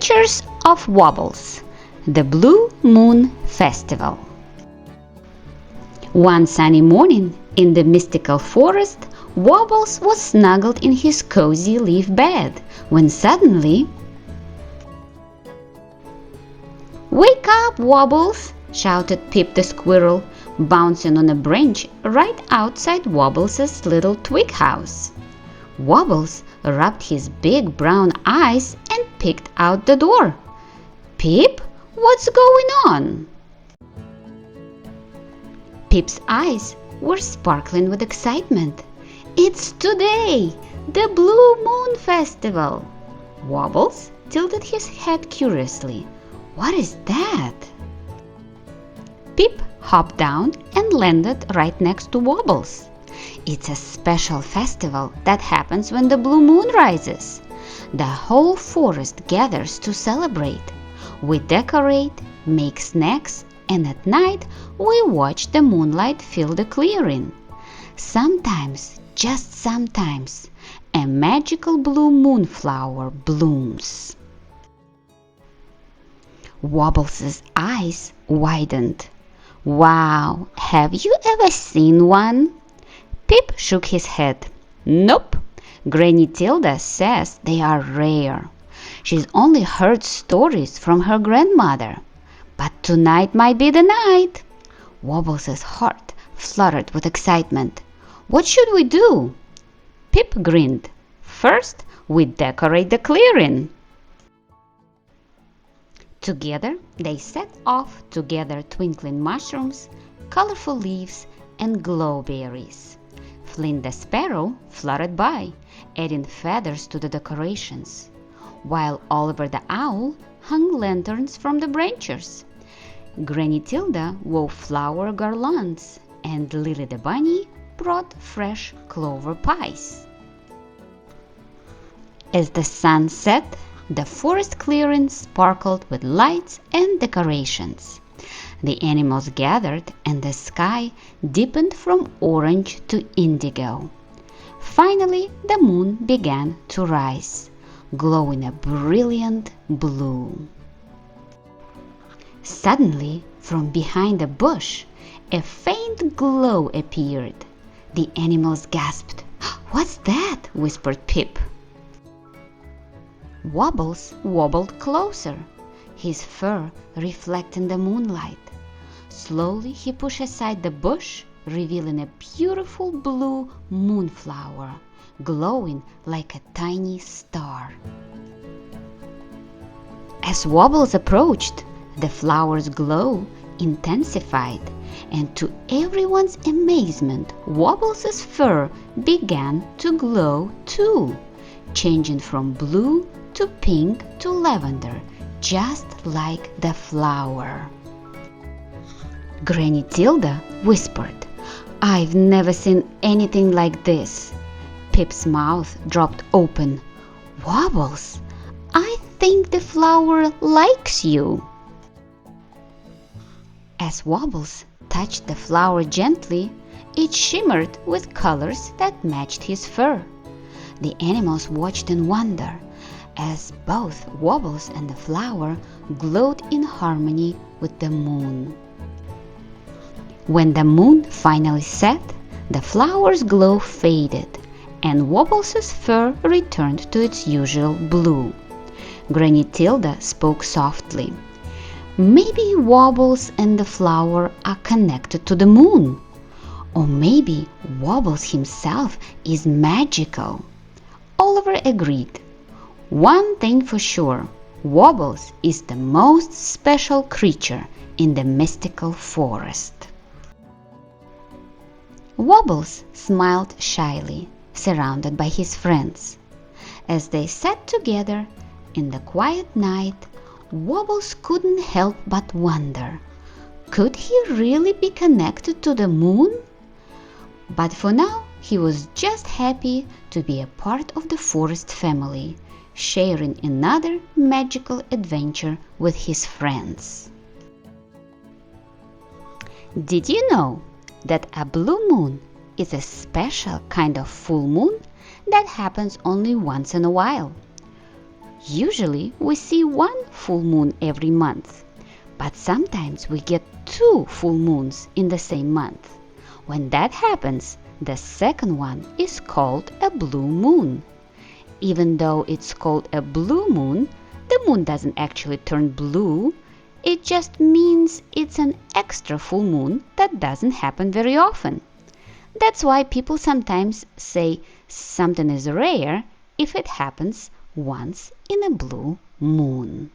Adventures of Wobbles, the Blue Moon Festival. One sunny morning in the mystical forest, Wobbles was snuggled in his cozy leaf bed when suddenly... "Wake up, Wobbles!" shouted Pip the squirrel, bouncing on a branch right outside Wobbles' little twig house. Wobbles rubbed his big brown eyes and peeked out the door. "Pip, what's going on?" Pip's eyes were sparkling with excitement. "It's today, the Blue Moon Festival!" Wobbles tilted his head curiously. "What is that?" Pip hopped down and landed right next to Wobbles. "It's a special festival that happens when the blue moon rises. The whole forest gathers to celebrate. We decorate, make snacks, and at night we watch the moonlight fill the clearing. Sometimes, just sometimes, a magical blue moonflower blooms." Wobbles' eyes widened. "Wow, have you ever seen one?" Pip shook his head. "Nope. Granny Tilda says they are rare. She's only heard stories from her grandmother. But tonight might be the night." Wobbles' heart fluttered with excitement. "What should we do?" Pip grinned. "First, we decorate the clearing." Together, they set off to gather twinkling mushrooms, colorful leaves, and glowberries. Flynn the sparrow fluttered by, adding feathers to the decorations, while Oliver the owl hung lanterns from the branches. Granny Tilda wove flower garlands, and Lily the bunny brought fresh clover pies. As the sun set, the forest clearing sparkled with lights and decorations. The animals gathered, and the sky deepened from orange to indigo. Finally, the moon began to rise, glowing a brilliant blue. Suddenly, from behind a bush, a faint glow appeared. The animals gasped. "What's that?" whispered Pip. Wobbles wobbled closer, his fur reflecting the moonlight. Slowly he pushed aside the bush, revealing a beautiful blue moonflower, glowing like a tiny star. As Wobbles approached, the flower's glow intensified, and to everyone's amazement, Wobbles' fur began to glow too, changing from blue to pink to lavender, just like the flower. Granny Tilda whispered, "I've never seen anything like this." Pip's mouth dropped open. "Wobbles, I think the flower likes you." As Wobbles touched the flower gently, it shimmered with colors that matched his fur. The animals watched in wonder as both Wobbles and the flower glowed in harmony with the moon. When the moon finally set, the flower's glow faded, and Wobbles' fur returned to its usual blue. Granny Tilda spoke softly. "Maybe Wobbles and the flower are connected to the moon. Or maybe Wobbles himself is magical." Oliver agreed. "One thing for sure, Wobbles is the most special creature in the mystical forest." Wobbles smiled shyly, surrounded by his friends. As they sat together in the quiet night, Wobbles couldn't help but wonder, could he really be connected to the moon? But for now, he was just happy to be a part of the forest family, sharing another magical adventure with his friends. Did you know that a blue moon is a special kind of full moon that happens only once in a while? Usually we see one full moon every month, but sometimes we get two full moons in the same month. When that happens, the second one is called a blue moon. Even though it's called a blue moon, the moon doesn't actually turn blue. It just means it's an extra full moon that doesn't happen very often. That's why people sometimes say something is rare if it happens once in a blue moon.